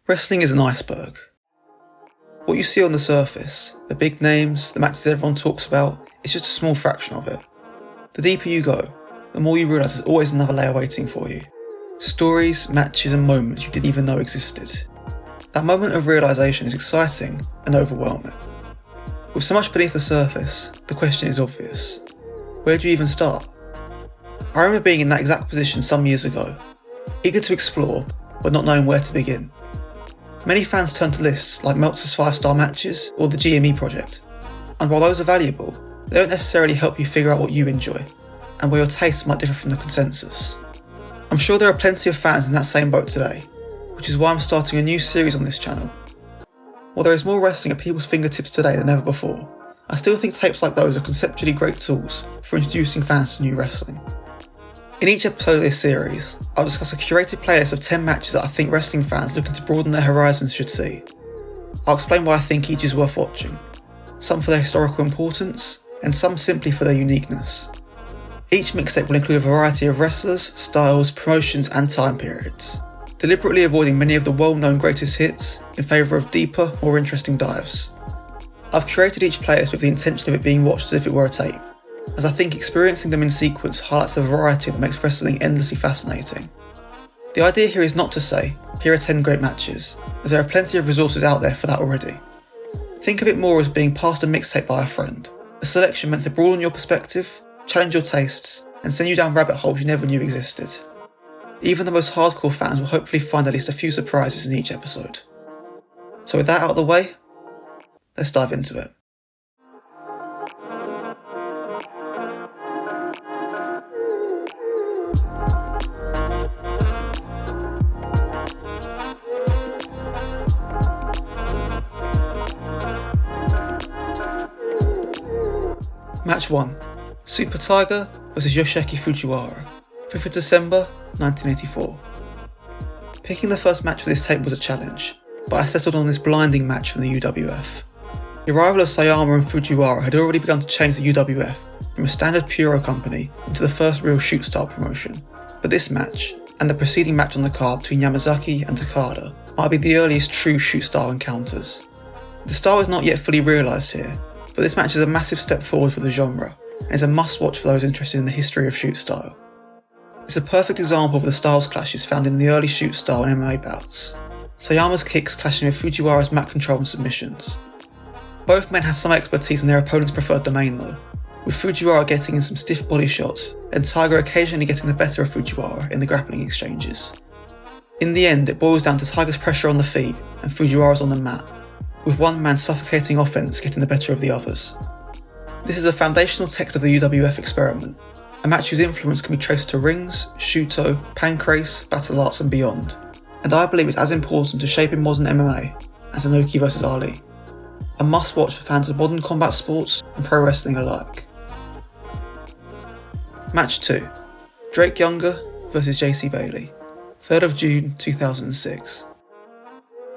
Wrestling is an iceberg. What you see on the surface, the big names, the matches everyone talks about, is just a small fraction of it. The deeper you go, the more you realise there's always another layer waiting for you. Stories, matches and moments you didn't even know existed. That moment of realisation is exciting and overwhelming. With so much beneath the surface, the question is obvious. Where do you even start? I remember being in that exact position some years ago, eager to explore, but not knowing where to begin. Many fans turn to lists like Meltzer's 5-star matches or the GME project, and while those are valuable, they don't necessarily help you figure out what you enjoy, and where your tastes might differ from the consensus. I'm sure there are plenty of fans in that same boat today, which is why I'm starting a new series on this channel. While there is more wrestling at people's fingertips today than ever before, I still think tapes like those are conceptually great tools for introducing fans to new wrestling. In each episode of this series, I'll discuss a curated playlist of 10 matches that I think wrestling fans looking to broaden their horizons should see. I'll explain why I think each is worth watching, some for their historical importance, and some simply for their uniqueness. Each mixtape will include a variety of wrestlers, styles, promotions and time periods, deliberately avoiding many of the well-known greatest hits in favour of deeper, more interesting dives. I've curated each playlist with the intention of it being watched as if it were a tape, as I think experiencing them in sequence highlights the variety that makes wrestling endlessly fascinating. The idea here is not to say, here are 10 great matches, as there are plenty of resources out there for that already. Think of it more as being passed a mixtape by a friend, a selection meant to broaden your perspective, challenge your tastes, and send you down rabbit holes you never knew existed. Even the most hardcore fans will hopefully find at least a few surprises in each episode. So with that out of the way, let's dive into it. Match 1. Super Tiger vs Yoshiki Fujiwara, 5th of December 1984. Picking the first match for this tape was a challenge, but I settled on this blinding match from the UWF. The arrival of Sayama and Fujiwara had already begun to change the UWF from a standard Puro company into the first real shoot-style promotion, but this match, and the preceding match on the card between Yamazaki and Takada, might be the earliest true shoot-style encounters. The style is not yet fully realised here, but this match is a massive step forward for the genre, and is a must-watch for those interested in the history of shoot style. It's a perfect example of the styles clashes found in the early shoot style and MMA bouts. Sayama's kicks clashing with Fujiwara's mat control and submissions. Both men have some expertise in their opponent's preferred domain though, with Fujiwara getting in some stiff body shots and Tiger occasionally getting the better of Fujiwara in the grappling exchanges. In the end, it boils down to Tiger's pressure on the feet and Fujiwara's on the mat, with one man's suffocating offense getting the better of the others. This is a foundational text of the UWF experiment, a match whose influence can be traced to rings, shuto, pancrase, battle arts and beyond, and I believe it's as important to shaping modern MMA as Inoki vs Ali. A must-watch for fans of modern combat sports and pro wrestling alike. Match 2. Drake Younger vs JC Bailey, 3rd of June 2006.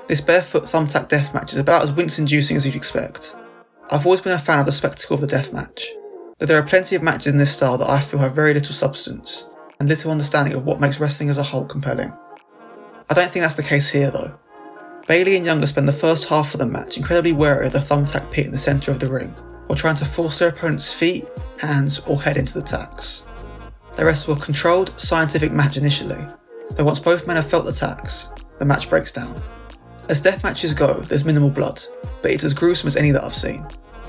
This barefoot thumbtack deathmatch is about as wince-inducing as you'd expect. I've always been a fan of the spectacle of the deathmatch, though there are plenty of matches in this style that I feel have very little substance, and little understanding of what makes wrestling as a whole compelling. I don't think that's the case here though. Bailey and Younger spend the first half of the match incredibly wary of the thumbtack pit in the centre of the ring, while trying to force their opponent's feet, hands or head into the tacks. They wrestle a controlled, scientific match initially, though once both men have felt the tacks, the match breaks down. As death matches go, there's minimal blood, but it's as gruesome as any that I've seen,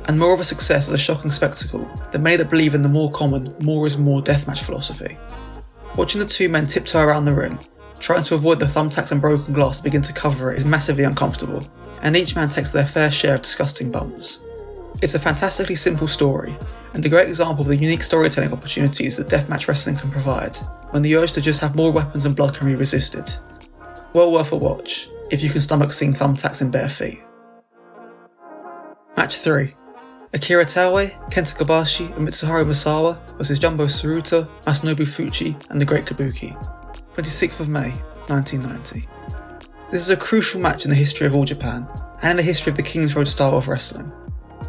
and more of a success as a shocking spectacle than many that believe in the more common more is more deathmatch philosophy. Watching the two men tiptoe around the ring, trying to avoid the thumbtacks and broken glass that begin to cover it is massively uncomfortable, and each man takes their fair share of disgusting bumps. It's a fantastically simple story, and a great example of the unique storytelling opportunities that deathmatch wrestling can provide, when the urge to just have more weapons and blood can be resisted. Well worth a watch, if you can stomach seeing thumbtacks in bare feet. Match 3. Akira Taue, Kenta Kobashi and Mitsuharu Misawa vs Jumbo Tsuruta, Masanobu Fuchi and the Great Kabuki, 26th of May 1990. This is a crucial match in the history of All Japan, and in the history of the King's Road style of wrestling.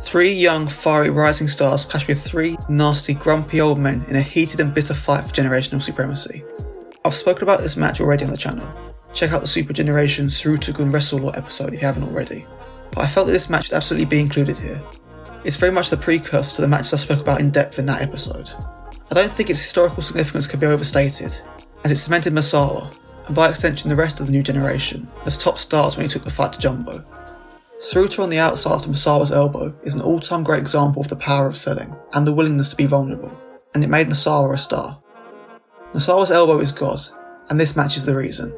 3 young, fiery rising stars clash with 3 nasty, grumpy old men in a heated and bitter fight for generational supremacy. I've spoken about this match already on the channel, check out the Super Generation Surutugun Wrestle Law episode if you haven't already. But I felt that this match should absolutely be included here. It's very much the precursor to the matches I spoke about in depth in that episode. I don't think its historical significance can be overstated, as it cemented Masawa, and by extension the rest of the new generation, as top stars when he took the fight to Jumbo. Tsuruta on the outside after Masawa's elbow is an all-time great example of the power of selling, and the willingness to be vulnerable, and it made Masawa a star. Masawa's elbow is God, and this match is the reason.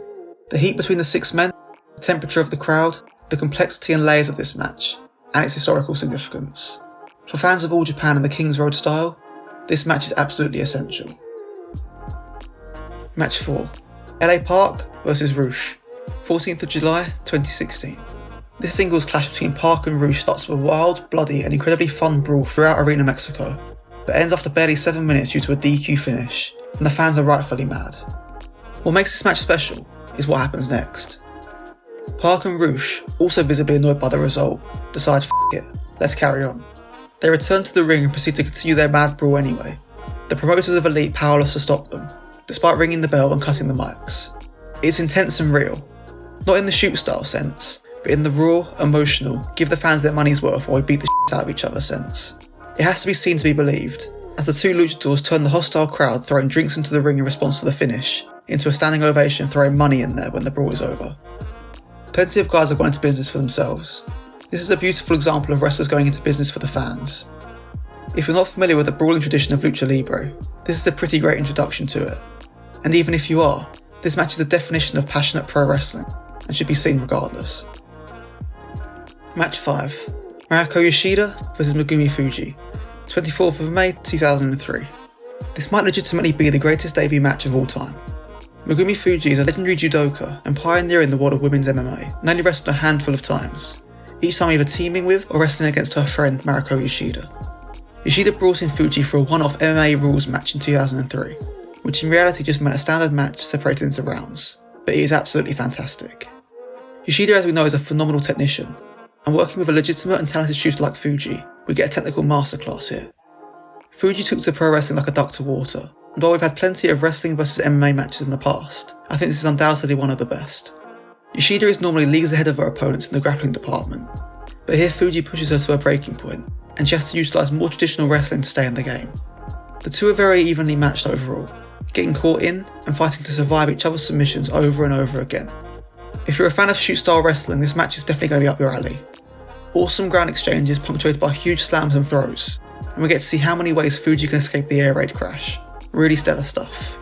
The heat between the 6 men, the temperature of the crowd, the complexity and layers of this match, and its historical significance. For fans of All Japan and the King's Road style, this match is absolutely essential. Match 4. LA Park vs Rush, 14th of July 2016. This singles clash between Park and Rush starts with a wild, bloody and incredibly fun brawl throughout Arena Mexico, but ends after barely 7 minutes due to a DQ finish, and the fans are rightfully mad. What makes this match special is what happens next. Park and Rush, also visibly annoyed by the result, decide "F it, let's carry on." They return to the ring and proceed to continue their mad brawl anyway. The promoters of Elite powerless to stop them, despite ringing the bell and cutting the mics. It's intense and real, not in the shoot style sense, but in the raw, emotional, give the fans their money's worth while we beat the shit out of each other sense. It has to be seen to be believed, as the two luchadors turn the hostile crowd throwing drinks into the ring in response to the finish, into a standing ovation throwing money in there when the brawl is over. Plenty of guys have gone into business for themselves. This is a beautiful example of wrestlers going into business for the fans. If you're not familiar with the brawling tradition of Lucha Libre, this is a pretty great introduction to it. And even if you are, this match is the definition of passionate pro wrestling, and should be seen regardless. Match 5. Mariko Yoshida vs Megumi Fuji, 24th of May 2003. This might legitimately be the greatest debut match of all time. Megumi Fuji is a legendary judoka and pioneer in the world of women's MMA, and only wrestled a handful of times, each time either teaming with or wrestling against her friend Mariko Yoshida. Yoshida brought in Fuji for a one-off MMA rules match in 2003, which in reality just meant a standard match separated into rounds, but it is absolutely fantastic. Yoshida, as we know, is a phenomenal technician, and working with a legitimate and talented shooter like Fuji, we get a technical masterclass here. Fuji took to pro wrestling like a duck to water, and while we've had plenty of wrestling vs MMA matches in the past, I think this is undoubtedly one of the best. Yoshida is normally leagues ahead of her opponents in the grappling department, but here Fuji pushes her to her breaking point, and she has to utilise more traditional wrestling to stay in the game. The two are very evenly matched overall, getting caught in and fighting to survive each other's submissions over and over again. If you're a fan of shoot style wrestling, this match is definitely going to be up your alley. Awesome ground exchanges punctuated by huge slams and throws, and we get to see how many ways Fuji can escape the air raid crash. Really stellar stuff.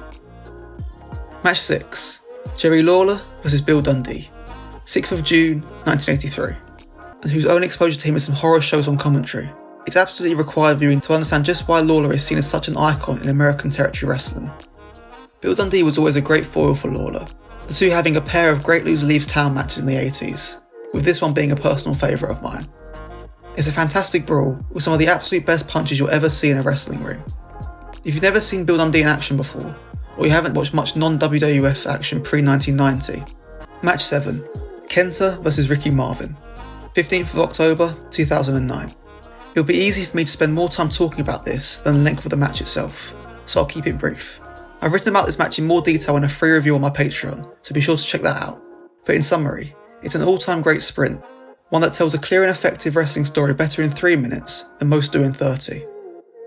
Match 6. Jerry Lawler vs Bill Dundee, 6th of June 1983, and whose only exposure to him is some horror shows on commentary. It's absolutely required viewing to understand just why Lawler is seen as such an icon in American territory wrestling. Bill Dundee was always a great foil for Lawler, the two having a pair of great loser leaves town matches in the 80s, with this one being a personal favourite of mine. It's a fantastic brawl with some of the absolute best punches you'll ever see in a wrestling ring. If you've never seen Bill Dundee in action before, or you haven't watched much non-WWF action pre-1990, Match 7. Kenta vs Ricky Marvin, 15th of October 2009. It'll be easy for me to spend more time talking about this than the length of the match itself, so I'll keep it brief. I've written about this match in more detail in a free review on my Patreon, so be sure to check that out. But in summary, it's an all-time great sprint, one that tells a clear and effective wrestling story better in 3 minutes than most do in 30.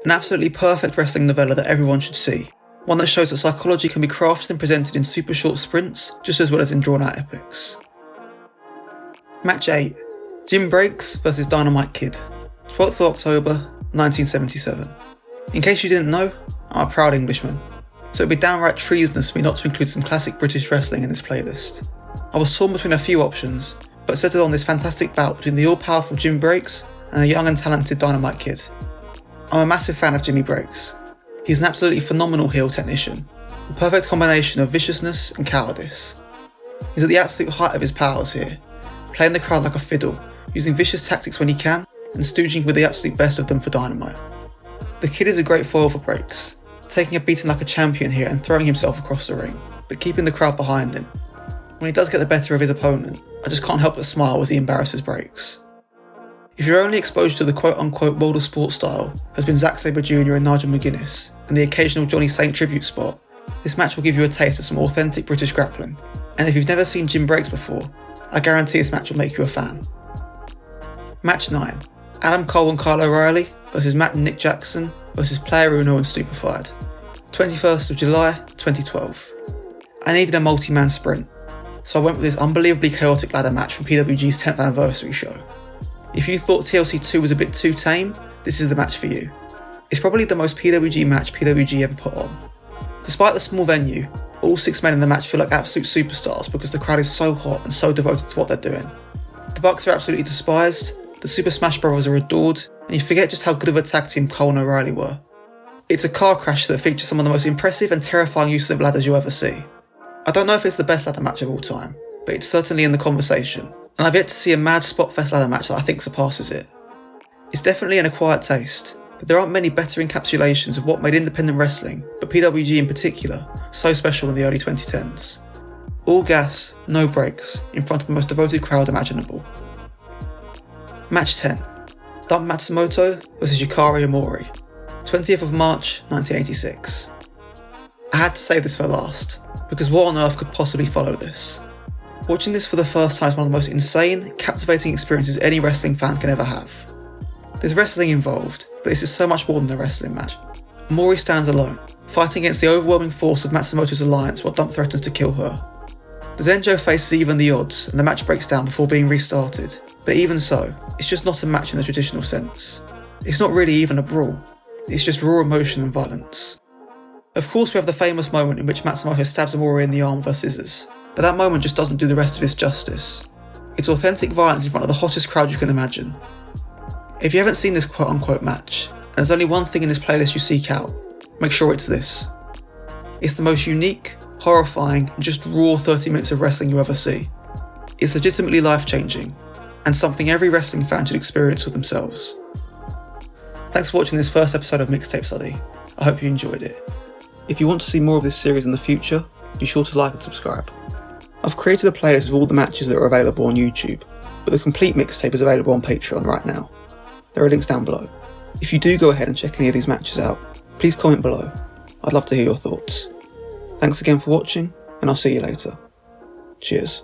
An absolutely perfect wrestling novella that everyone should see, one that shows that psychology can be crafted and presented in super short sprints just as well as in drawn-out epics. Match 8. Jim Breaks vs Dynamite Kid, 12th of October 1977. In case you didn't know, I'm a proud Englishman, so it'd be downright treasonous for me not to include some classic British wrestling in this playlist. I was torn between a few options, but settled on this fantastic bout between the all-powerful Jim Breaks and a young and talented Dynamite Kid. I'm a massive fan of Jimmy Breaks. He's an absolutely phenomenal heel technician, the perfect combination of viciousness and cowardice. He's at the absolute height of his powers here, playing the crowd like a fiddle, using vicious tactics when he can, and stooging with the absolute best of them for Dynamite. The Kid is a great foil for Breaks, taking a beating like a champion here and throwing himself across the ring, but keeping the crowd behind him. When he does get the better of his opponent, I just can't help but smile as he embarrasses Breaks. If your only exposure to the quote-unquote world of sport style has been Zack Sabre Jr. and Nigel McGuinness, and the occasional Johnny Saint tribute spot, this match will give you a taste of some authentic British grappling, and if you've never seen gym breaks before, I guarantee this match will make you a fan. Match 9. Adam Cole and Kyle O'Reilly versus Matt and Nick Jackson versus Player Uno and Stupefied. 21st of July 2012. I needed a multi-man sprint, so I went with this unbelievably chaotic ladder match from PWG's 10th anniversary show. If you thought TLC 2 was a bit too tame, this is the match for you. It's probably the most PWG match PWG ever put on. Despite the small venue, all 6 men in the match feel like absolute superstars because the crowd is so hot and so devoted to what they're doing. The Bucks are absolutely despised, the Super Smash Brothers are adored, and you forget just how good of a tag team Cole and O'Reilly were. It's a car crash that features some of the most impressive and terrifying uses of ladders you'll ever see. I don't know if it's the best ladder match of all time, but it's certainly in the conversation, and I've yet to see a mad spot-fest ladder match that I think surpasses it. It's definitely an acquired taste, but there aren't many better encapsulations of what made independent wrestling, but PWG in particular, so special in the early 2010s. All gas, no brakes, in front of the most devoted crowd imaginable. Match 10. Dump Matsumoto vs Yukari Amori. 20th of March 1986. I had to save this for last, because what on earth could possibly follow this? Watching this for the first time is one of the most insane, captivating experiences any wrestling fan can ever have. There's wrestling involved, but this is so much more than a wrestling match. Amori stands alone, fighting against the overwhelming force of Matsumoto's alliance while Dump threatens to kill her. The Zenjo faces even the odds, and the match breaks down before being restarted, but even so, it's just not a match in the traditional sense. It's not really even a brawl, it's just raw emotion and violence. Of course we have the famous moment in which Matsumoto stabs Amori in the arm with her scissors, but that moment just doesn't do the rest of it justice. It's authentic violence in front of the hottest crowd you can imagine. If you haven't seen this quote-unquote match, and there's only one thing in this playlist you seek out, make sure it's this. It's the most unique, horrifying, and just raw 30 minutes of wrestling you ever see. It's legitimately life-changing, and something every wrestling fan should experience for themselves. Thanks for watching this first episode of Mixtape Study. I hope you enjoyed it. If you want to see more of this series in the future, be sure to like and subscribe. I've created a playlist of all the matches that are available on YouTube, but the complete mixtape is available on Patreon right now. There are links down below. If you do go ahead and check any of these matches out, please comment below. I'd love to hear your thoughts. Thanks again for watching, and I'll see you later. Cheers.